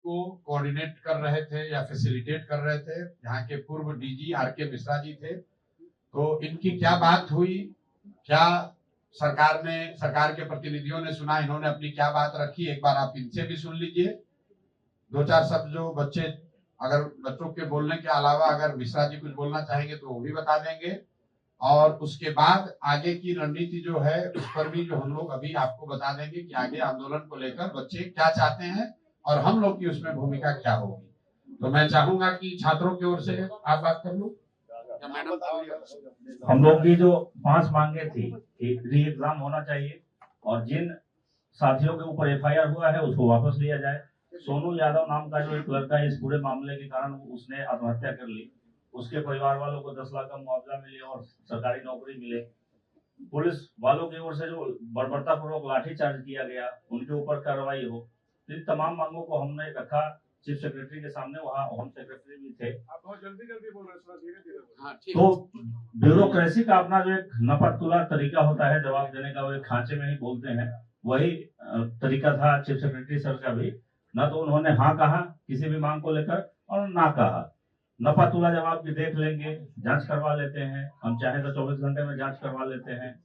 को कोऑर्डिनेट कर रहे थे या फैसिलिटेट कर रहे थे, यहाँ के पूर्व डीजी आर.के. मिश्रा जी थे। तो इनकी क्या बात हुई, क्या सरकार के प्रतिनिधियों ने सुना, इन्होंने अपनी क्या बात रखी, एक बार आप इनसे भी सुन लीजिए। दो चार शब्द जो अगर बच्चों के बोलने के अलावा अगर मिश्रा जी कुछ बोलना चाहेंगे तो वो भी बता देंगे, और उसके बाद आगे की रणनीति जो है उस पर भी जो हम लोग अभी आपको बता देंगे कि आगे आंदोलन को लेकर बच्चे क्या चाहते हैं और हम लोग की उसमें भूमिका क्या होगी। तो मैं चाहूंगा कि छात्रों की ओर से आप बात कर लो। हम लोग की जो 5 मांगे थी, री एग्जाम होना चाहिए और जिन साथियों के ऊपर FIR हुआ है उसको वापस लिया जाए। सोनू यादव नाम का जो एक लड़का है, इस पूरे मामले के कारण उसने आत्महत्या कर ली, उसके परिवार वालों को 10 लाख का मुआवजा मिले और सरकारी नौकरी मिले। पुलिस वालों की ओर से जो बर्बरतापूर्वक लाठीचार्ज किया गया उनके ऊपर कार्रवाई हो। इन तमाम मांगों को हमने रखा चीफ सेक्रेटरी के सामने, वहाँ होम सेक्रेटरी भी थे। आप बहुत जल्दी बोल रहे हैं, थोड़ा धीरे-धीरे। हाँ, ठीक। तो ब्यूरोक्रेसी का अपना जो एक नपतुला तरीका होता है जवाब देने का, वो एक खांचे में ही बोलते हैं, वही तरीका था चीफ सेक्रेटरी सर का भी। न तो उन्होंने हाँ कहा किसी भी मांग को लेकर और ना कहा। नपतुला जवाब भी देख लेंगे, जांच करवा लेते हैं, हम चाहे तो 24 घंटे में जांच करवा लेते हैं,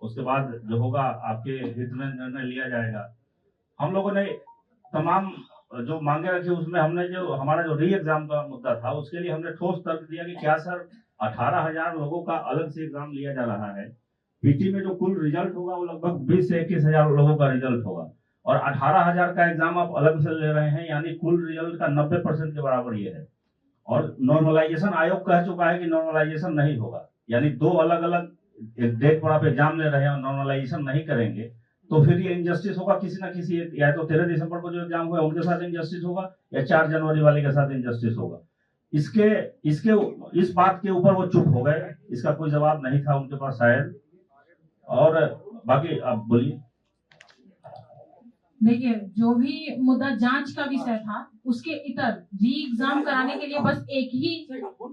उसके बाद जो होगा आपके हित में निर्णय लिया जाएगा। हम लोगों ने तमाम जो मांगे रखी उसमें हमने जो हमारा जो री एग्जाम का मुद्दा था उसके लिए हमने ठोस तर्क दिया कि क्या सर 18,000 लोगों का अलग से एग्जाम लिया जा रहा है, पीटी में जो कुल रिजल्ट होगा वो लगभग 20 से 21,000 लोगों का रिजल्ट होगा और 18,000 का एग्जाम आप अलग से ले रहे हैं, यानी कुल रिजल्ट का 90% के बराबर ये है। और नॉर्मलाइजेशन आयोग कह चुका है कि नॉर्मलाइजेशन नहीं होगा, यानी 2 अलग अलग डेट पर आप एग्जाम ले रहे हैं और नॉर्मलाइजेशन नहीं करेंगे तो फिर ये इनजस्टिस होगा किसी ना किसी, या तो 13 दिसंबर को जो एग्जाम हुआ उनके साथ इनजस्टिस होगा या 4 जनवरी वाले के साथ इनजस्टिस होगा। इस बात के ऊपर वो चुप हो गए, इसका कोई जवाब नहीं था उनके पास शायद। और बाकी आप बोलिए। देखिए, जो भी मुद्दा जांच का विषय था उसके इतर री एग्जाम कराने के लिए बस एक ही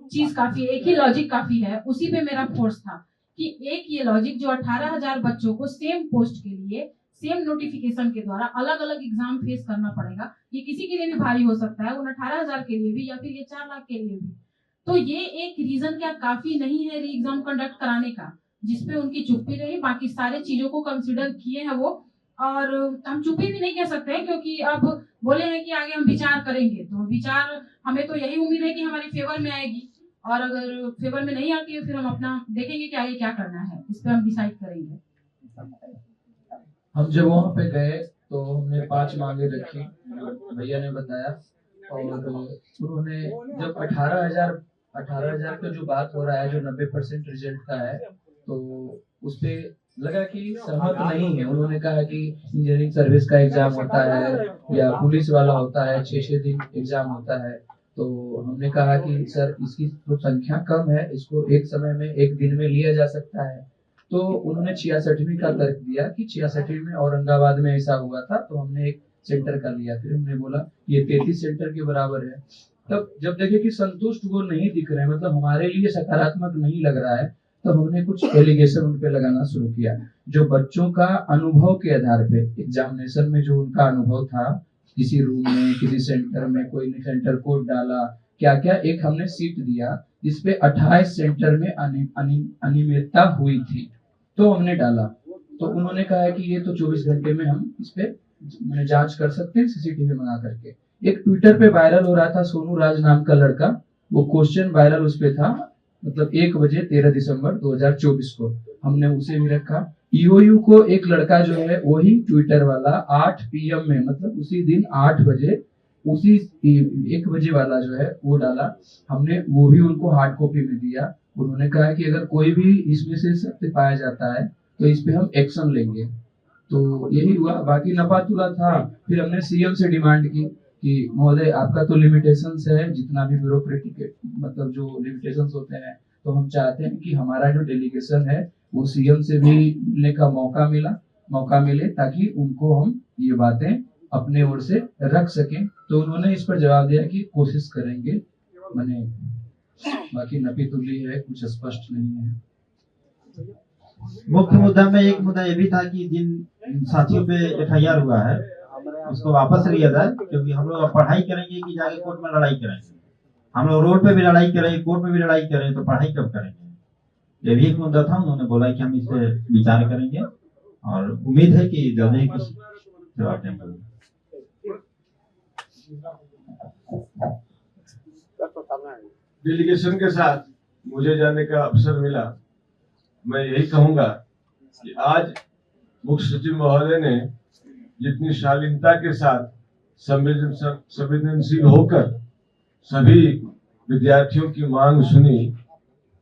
चीज काफी है, एक ही लॉजिक काफी है। उसी पे मेरा फोर्स था कि एक ये लॉजिक जो 18,000 बच्चों को सेम पोस्ट के लिए सेम नोटिफिकेशन के द्वारा अलग अलग एग्जाम फेस करना पड़ेगा, ये किसी के लिए भी भारी हो सकता है, उन 18,000 के लिए भी या फिर ये 4 लाख के लिए भी। तो ये एक रीजन क्या काफी नहीं है री एग्जाम कंडक्ट कराने का, जिसपे उनकी चुप्पी रही। बाकी सारे चीजों को कंसिडर किए हैं वो, और हम चुप्पी भी नहीं कह सकते क्योंकि अब बोले हैं कि आगे हम विचार करेंगे, तो विचार हमें तो यही उम्मीद है कि हमारी फेवर में आएगी, और अगर फेवर में नहीं आती है फिर हम अपना देखेंगे कि आगे क्या करना है, इस पर हम डिसाइड करेंगे। हम जब वहाँ पे गए तो हमने 5 मांगे रखी, भैया ने बताया, और उन्होंने जब 18,000 का जो बात हो रहा है, जो 90% रिजल्ट का है, तो उस पे लगा कि सहमत नहीं है। उन्होंने कहा कि इंजीनियरिंग सर्विस का एग्जाम होता है या पुलिस वाला होता है, 6 दिन एग्जाम होता है। तो हमने कहा कि सर इसकी तो संख्या कम है, इसको एक समय में एक दिन में लिया जा सकता है। तो उन्होंने 66वीं का तर्क दिया कि 66 में औरंगाबाद में ऐसा हुआ था, तो हमने एक सेंटर का लिया। फिर हमने बोला ये 33 सेंटर के बराबर है। तब जब देखे कि संतुष्ट वो नहीं दिख रहे, मतलब हमारे लिए सकारात्मक नहीं लग रहा है, तब हमने कुछ एलिगेशन उन पे लगाना शुरू किया। जो बच्चों का अनुभव के आधार पे एग्जामिनेशन में जो उनका अनुभव था, किसी रूम में, किसी सेंटर में, कोई ने सेंटर कोड डाला, क्या क्या, एक हमने सीट दिया जिसपे 28 सेंटर में अनियमितता हुई थी, तो हमने डाला। तो उन्होंने कहा कि ये तो 24 घंटे में हम इस पे जांच कर सकते हैं सीसीटीवी मंगा करके। एक ट्विटर पे वायरल हो रहा था, सोनू राज नाम का लड़का, वो क्वेश्चन वायरल उस पे था, मतलब 1 बजे 13 दिसंबर 2024 को हमने उसे भी रखा। ईओयू को एक लड़का जो है वही ट्विटर वाला 8 PM में, मतलब उसी दिन 8 बजे, उसी 1 बजे वाला जो है वो डाला, हमने वो भी उनको हार्ड कॉपी में दिया। उन्होंने कहा कि अगर कोई भी इसमें से सत्य पाया जाता है तो इस पे हम एक्शन लेंगे। तो यही हुआ, बाकी नपातुला था। फिर हमने सीएम से डिमांड की कि महोदय आपका तो लिमिटेशंस है, जितना भी ब्यूरोक्रेटिक मतलब जो लिमिटेशंस होते हैं, तो हम चाहते हैं कि हमारा जो डेलीगेशन है वो सीएम से भी मिलने का मौका मिले, ताकि उनको हम ये बातें अपने ओर से रख सकें। तो उन्होंने इस पर जवाब दिया कि कोशिश करेंगे, मैंने बाकी नपीतुली है, कुछ स्पष्ट नहीं है। मुख्य मुद्दा में एक मुद्दा ये भी था कि जिन साथियों पे FIR हुआ है उसको वापस लिया जाए, क्योंकि हम लोग अब पढ़ाई करेंगे कि जाके कोर्ट में लड़ाई करेंगे। हम लोग रोड पे भी लड़ाई करें, कोर्ट में भी लड़ाई करें, तो पढ़ाई कब करेंगे? ये भी एक मुद्दा था। उन्होंने बोला कि हम इस पे विचार करेंगे और उम्मीद है कि जल्द ही कुछ जवाब देंगे। डेलीगेशन के साथ मुझे जाने का अवसर मिला। मैं यही कहूंगा कि आज मुख्य सचिव महोदय ने जितनी शालीनता के साथ संवेदनशील होकर सभी विद्यार्थियों की मांग सुनी,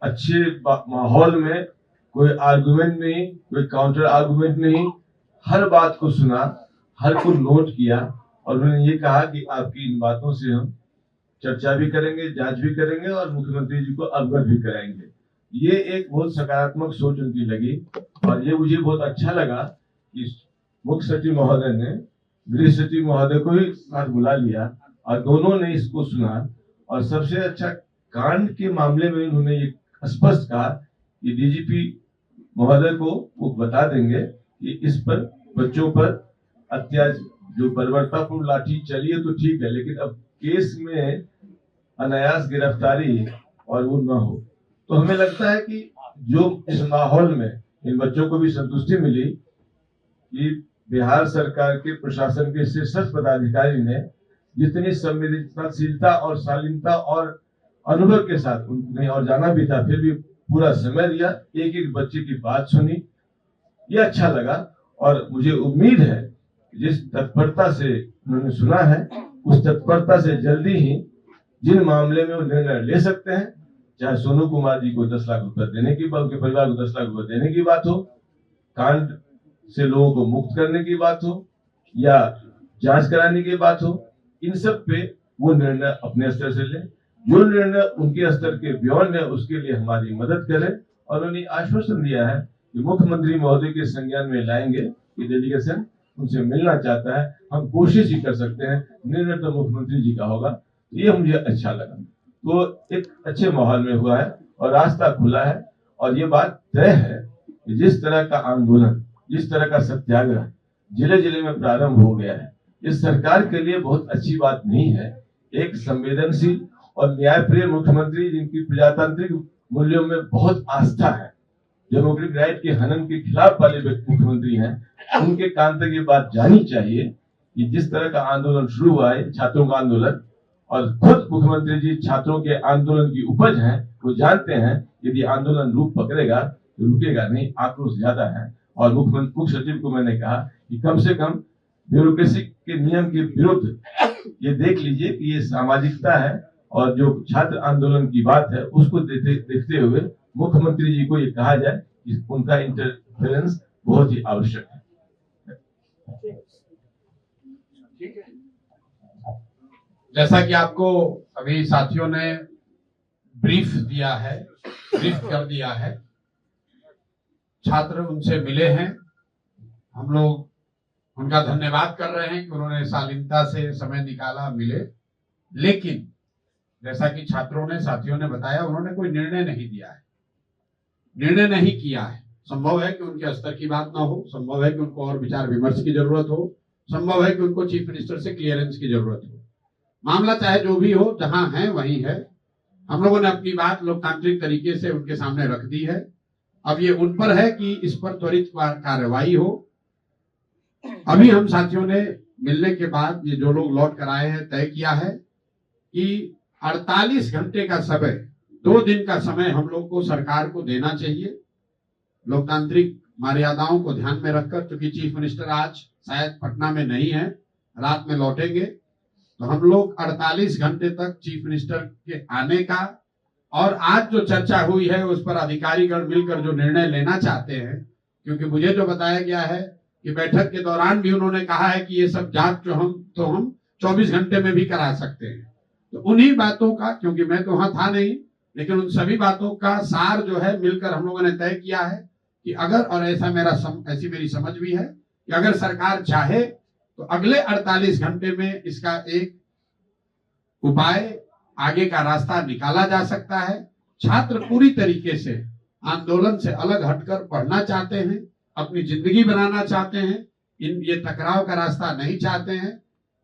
अच्छे माहौल में, कोई आर्गुमेंट नहीं, कोई काउंटर आर्गुमेंट नहीं, हर बात को सुना, हर को नोट किया और उन्होंने ये कहा कि आपकी इन बातों से हम चर्चा भी करेंगे, जांच भी करेंगे और मुख्यमंत्री जी को अवगत भी कराएंगे। ये एक बहुत सकारात्मक सोच उनकी लगी और ये मुझे बहुत अच्छा लगा कि मुख्य सचिव महोदय ने गृह सचिव महोदय को भी साथ बुला लिया और दोनों ने इसको सुना। और सबसे अच्छा, कांड के मामले में उन्होंने ये स्पष्ट कहा कि डीजीपी महोदय को वो बता देंगे कि इस पर बच्चों पर अत्याचार, जो बर्बरतापूर्ण लाठी चली है तो ठीक है, लेकिन अब केस में अनायास गिरफ्तारी और वो न हो। तो हमें लगता है कि जो इस माहौल में इन बच्चों को भी संतुष्टि मिली कि बिहार सरकार के प्रशासन के शीर्ष पदाधिकारी ने जितनी संवेदनशीलता और शालीनता और अनुभव के साथ, उन्हें और जाना भी था फिर भी पूरा समय दिया, एक एक बच्चे की बात सुनी, ये अच्छा लगा। और मुझे उम्मीद है जिस तत्परता से उन्होंने सुना है, उस तत्परता से जल्दी ही जिन मामले में वो निर्णय ले सकते हैं, चाहे सोनू कुमार जी को 10 लाख रुपए देने की बात, उनके परिवार को 10 लाख रुपए देने की बात हो, कांड से लोगों को मुक्त करने की बात हो या जांच कराने की बात हो, इन सब पे वो निर्णय अपने स्तर से ले। जो निर्णय उनके स्तर के बियॉन्ड है उसके लिए हमारी मदद करें। और उन्होंने आश्वासन दिया है कि मुख्यमंत्री महोदय के संज्ञान में लाएंगे कि डेलीगेशन उनसे मिलना चाहता है, हम कोशिश ही कर सकते हैं, निर्णय तो मुख्यमंत्री जी का होगा। ये मुझे अच्छा लगा। तो एक अच्छे माहौल में हुआ है और रास्ता खुला है और ये बात तय है कि जिस तरह का आंदोलन, जिस तरह का सत्याग्रह जिले जिले में प्रारंभ हो गया है, इस सरकार के लिए बहुत अच्छी बात नहीं है। एक संवेदनशील और न्यायप्रिय मुख्यमंत्री जिनकी प्रजातांत्रिक मूल्यों में बहुत आस्था है, डेमोक्रेटिक राइट के हनन के खिलाफ वाले मुख्यमंत्री हैं, उनके कान तक ये बात जानी चाहिए कि जिस तरह का आंदोलन शुरू हुआ है, छात्रों का आंदोलन, और खुद मुख्यमंत्री जी छात्रों के आंदोलन की उपज हैं, वो जानते हैं यदि आंदोलन रूप पकड़ेगा तो रुकेगा नहीं, आक्रोश ज्यादा है। और मुख्य सचिव को मैंने कहा कि कम से कम ब्यूरोक्रेसी के नियम के विरुद्ध ये देख लीजिए कि ये सामाजिकता है और जो छात्र आंदोलन की बात है उसको देखते हुए मुख्यमंत्री जी को ये कहा जाए कि उनका इंटरफेरेंस बहुत ही आवश्यक है। जैसा कि आपको अभी साथियों ने ब्रीफ दिया है, ब्रीफ कर दिया है, छात्र उनसे मिले हैं, हम लोग उनका धन्यवाद कर रहे हैं कि उन्होंने शालीनता से समय निकाला, मिले। लेकिन जैसा कि छात्रों ने, साथियों ने बताया, उन्होंने कोई निर्णय नहीं दिया है, निर्णय नहीं किया है। संभव है कि उनके स्तर की बात ना हो, संभव है कि उनको और विचार विमर्श की जरूरत हो, संभव है कि उनको चीफ मिनिस्टर से क्लियरेंस की जरूरत हो। मामला चाहे जो भी हो, जहां है वहीं है। हम लोगों ने अपनी बात लोकतांत्रिक तरीके से उनके सामने रख दी है। अब ये उन पर है कि इस पर त्वरित कार्रवाई हो। अभी हम साथियों ने मिलने के बाद ये जो लोग लौट कर आए हैं तय किया है कि 48 घंटे का समय, 2 दिन का समय हम लोग को सरकार को देना चाहिए, लोकतांत्रिक मर्यादाओं को ध्यान में रखकर। क्योंकि चीफ मिनिस्टर आज शायद पटना में नहीं है, रात में लौटेंगे, तो हम लोग 48 घंटे तक चीफ मिनिस्टर के आने का और आज जो चर्चा हुई है उस पर अधिकारीगण मिलकर जो निर्णय लेना चाहते हैं, क्योंकि मुझे जो बताया गया है कि बैठक के दौरान भी उन्होंने कहा है कि ये सब जांच जो हम 24 घंटे में भी करा सकते हैं। तो उन्हीं बातों का, क्योंकि मैं तो वहां था नहीं, लेकिन उन सभी बातों का सार जो है मिलकर हम लोगों ने तय किया है कि अगर, और ऐसी मेरी समझ भी है कि अगर सरकार चाहे तो अगले 48 घंटे में इसका एक उपाय, आगे का रास्ता निकाला जा सकता है। छात्र पूरी तरीके से आंदोलन से अलग हटकर पढ़ना चाहते हैं, अपनी जिंदगी बनाना चाहते हैं, ये टकराव का रास्ता नहीं चाहते हैं,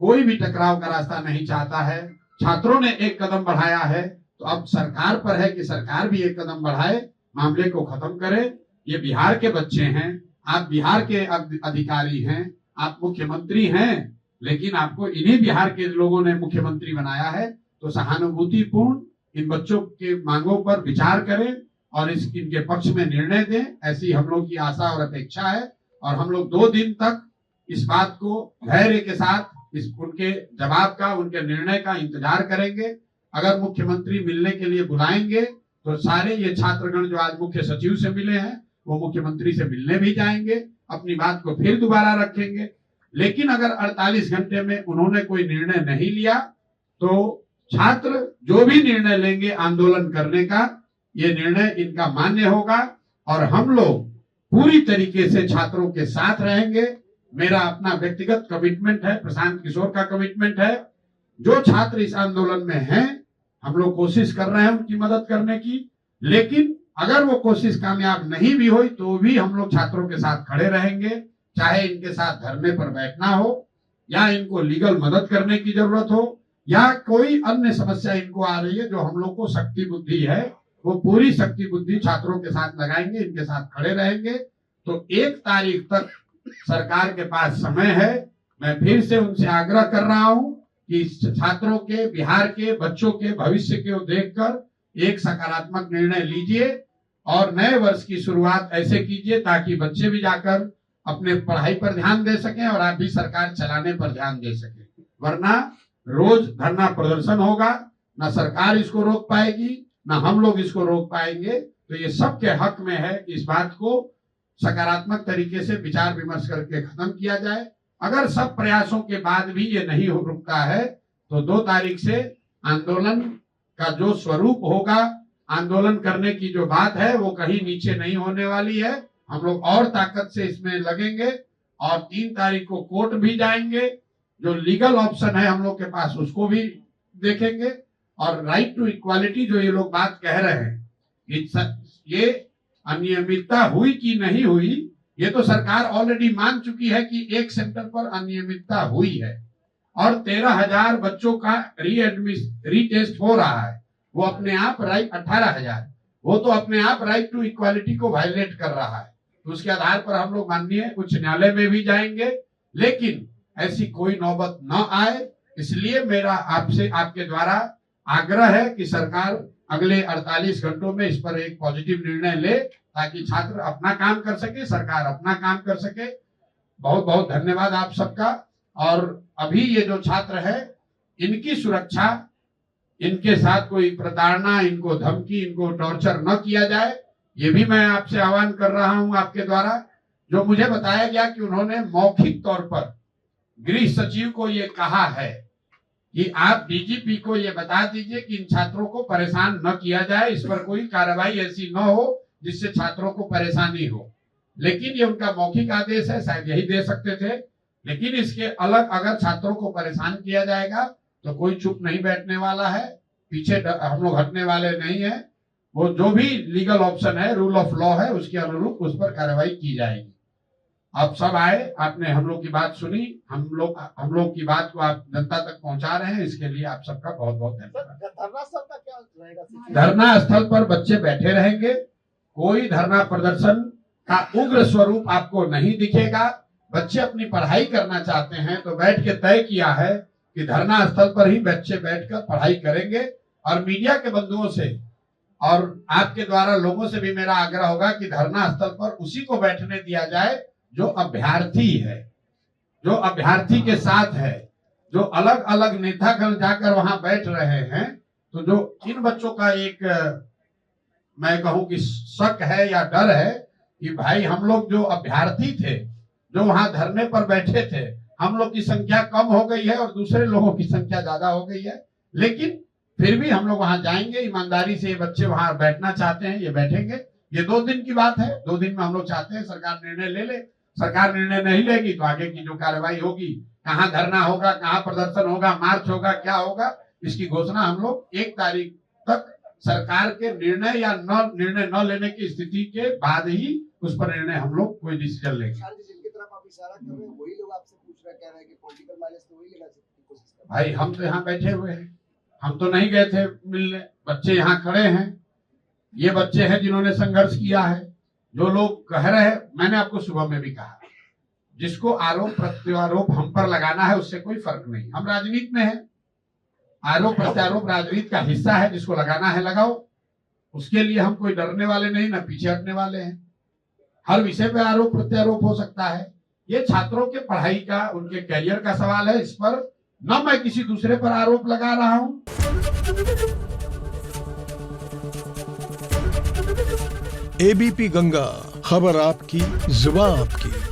कोई भी टकराव का रास्ता नहीं चाहता है। छात्रों ने एक कदम बढ़ाया है तो अब सरकार पर है कि सरकार भी एक कदम बढ़ाए, मामले को खत्म करे। ये बिहार के बच्चे हैं, आप बिहार के अधिकारी हैं, आप मुख्यमंत्री हैं, लेकिन आपको इन्हीं बिहार के लोगों ने मुख्यमंत्री बनाया है, तो सहानुभूतिपूर्ण इन बच्चों के मांगों पर विचार करें और इनके पक्ष में निर्णय दें, ऐसी हम लोग की आशा और अपेक्षा है। और हम लोग 2 दिन तक इस बात को धैर्य के साथ उनके जवाब का, उनके निर्णय का इंतजार करेंगे। अगर मुख्यमंत्री मिलने के लिए बुलाएंगे तो सारे ये छात्रगण जो आज मुख्य सचिव से मिले हैं वो मुख्यमंत्री से मिलने भी जाएंगे, अपनी बात को फिर दोबारा रखेंगे। लेकिन अगर 48 घंटे में उन्होंने कोई निर्णय नहीं लिया तो छात्र जो भी निर्णय लेंगे आंदोलन करने का, ये निर्णय इनका मान्य होगा और हम लोग पूरी तरीके से छात्रों के साथ रहेंगे। मेरा अपना व्यक्तिगत कमिटमेंट है, प्रशांत किशोर का कमिटमेंट है। जो छात्र इस आंदोलन में हैं, हम लोग कोशिश कर रहे हैं उनकी मदद करने की, लेकिन अगर वो कोशिश कामयाब नहीं भी हुई तो भी हम लोग छात्रों के साथ खड़े रहेंगे, चाहे इनके साथ धरने पर बैठना हो या इनको लीगल मदद करने की जरूरत हो या कोई अन्य समस्या इनको आ रही है। जो हम लोग को शक्ति बुद्धि है वो पूरी शक्ति बुद्धि छात्रों के साथ लगाएंगे, इनके साथ खड़े रहेंगे। तो 1 तारीख तक सरकार के पास समय है। मैं फिर से उनसे आग्रह कर रहा हूं कि छात्रों के, बिहार के बच्चों के भविष्य को देखकर एक सकारात्मक निर्णय लीजिए और नए वर्ष की शुरुआत ऐसे कीजिए ताकि बच्चे भी जाकर अपने पढ़ाई पर ध्यान दे सकें और आप भी सरकार चलाने पर ध्यान दे सकें। वरना रोज धरना प्रदर्शन होगा, ना सरकार इसको रोक पाएगी ना हम लोग इसको रोक पाएंगे। तो ये सबके हक में है कि इस बात को सकारात्मक तरीके से विचार विमर्श करके खत्म किया जाए। अगर सब प्रयासों के बाद भी ये नहीं रुकता है तो 2 तारीख से आंदोलन का जो स्वरूप होगा, आंदोलन करने की जो बात है वो कहीं नीचे नहीं होने वाली है। हम लोग और ताकत से इसमें लगेंगे और 3 तारीख को कोर्ट भी जाएंगे। जो लीगल ऑप्शन है हम लोग के पास उसको भी देखेंगे और राइट टू इक्वालिटी जो ये लोग बात कह रहे हैं, ये अनियमितता हुई कि नहीं हुई, ये तो सरकार ऑलरेडी मान चुकी है कि एक सेंटर पर अनियमितता हुई है और 13,000 बच्चों का रीटेस्ट हो रहा है। वो अपने आप राइट 18,000, वो तो अपने आप राइट टू इक्वालिटी को वायलेट कर रहा है। तो उसके आधार पर हम लोग माननीय उच्च न्यायालय में भी जाएंगे, लेकिन ऐसी कोई नौबत न आए, इसलिए मेरा आपसे, आपके द्वारा आग्रह है कि सरकार अगले 48 घंटों में इस पर एक पॉजिटिव निर्णय ले ताकि छात्र अपना काम कर सके, सरकार अपना काम कर सके। बहुत बहुत धन्यवाद आप सबका। और अभी ये जो छात्र है इनकी सुरक्षा, इनके साथ कोई प्रताड़ना, इनको धमकी, इनको टॉर्चर न किया जाए, ये भी मैं आपसे आह्वान कर रहा हूं आपके द्वारा। जो मुझे बताया गया कि उन्होंने मौखिक तौर पर गृह सचिव को ये कहा है कि आप डीजीपी को ये बता दीजिए कि इन छात्रों को परेशान न किया जाए, इस पर कोई कार्रवाई ऐसी न हो जिससे छात्रों को परेशानी हो। लेकिन ये उनका मौखिक आदेश है, शायद यही दे सकते थे। लेकिन इसके अलग अगर छात्रों को परेशान किया जाएगा तो कोई चुप नहीं बैठने वाला है, पीछे हम लोग हटने वाले नहीं है। वो जो भी लीगल ऑप्शन है, रूल ऑफ लॉ है, उसके अनुरूप उस पर कार्रवाई की जाएगी। आप सब आए, आपने हम लोग की बात सुनी, हम लोग की बात को आप जनता तक पहुंचा रहे हैं, इसके लिए आप सबका बहुत बहुत धन्यवाद। धरना स्थल का क्या रहेगा? धरना स्थल पर बच्चे बैठे रहेंगे, कोई धरना प्रदर्शन का उग्र स्वरूप आपको नहीं दिखेगा। बच्चे अपनी पढ़ाई करना चाहते हैं तो बैठ के तय किया है कि धरना स्थल पर ही बच्चे बैठकर पढ़ाई करेंगे। और मीडिया के बंधुओं से और आपके द्वारा लोगों से भी मेरा आग्रह होगा कि धरना स्थल पर उसी को बैठने दिया जाए जो अभ्यर्थी है, जो अभ्यर्थी के साथ है। जो अलग अलग नेतागण जाकर वहां बैठ रहे हैं, तो जो इन बच्चों का एक मैं कहूं कि शक है या डर है कि भाई हम लोग जो अभ्यर्थी थे, जो वहां धरने पर बैठे थे, हम लोग की संख्या कम हो गई है और दूसरे लोगों की संख्या ज्यादा हो गई है। लेकिन फिर भी हम लोग वहां जाएंगे, ईमानदारी से ये बच्चे वहां बैठना चाहते हैं, ये बैठेंगे। ये 2 दिन की बात है, 2 दिन में हम लोग चाहते हैं सरकार निर्णय ले ले। सरकार निर्णय नहीं लेगी तो आगे की जो कार्रवाई होगी, कहाँ धरना होगा, कहाँ प्रदर्शन होगा, मार्च होगा, क्या होगा, इसकी घोषणा हम लोग 1 तारीख तक सरकार के निर्णय या निर्णय न लेने की स्थिति के बाद ही उस पर निर्णय हम लोग कोई डिसीजन लेंगे। इशारा कर रहे हैं, वही लोग आपसे पूछ रहे कह रहे हैं कि पॉलिटिकल माइलेज तो वही लेना की कोशिश कर रहे भाई हम तो यहाँ बैठे हुए हैं, हम तो नहीं गए थे मिलने। बच्चे यहाँ खड़े हैं, ये बच्चे हैं जिन्होंने संघर्ष किया है। जो लोग कह रहे हैं, मैंने आपको सुबह में भी कहा, जिसको आरोप प्रत्यारोप हम पर लगाना है उससे कोई फर्क नहीं। हम राजनीति में हैं, आरोप प्रत्यारोप राजनीति का हिस्सा है, जिसको लगाना है लगाओ। उसके लिए हम कोई डरने वाले नहीं, ना पीछे हटने वाले हैं। हर विषय पे आरोप प्रत्यारोप हो सकता है। ये छात्रों के पढ़ाई का, उनके करियर का सवाल है। इस पर न मैं किसी दूसरे पर आरोप लगा रहा हूं। एबीपी गंगा, खबर आपकी, जुबान आपकी।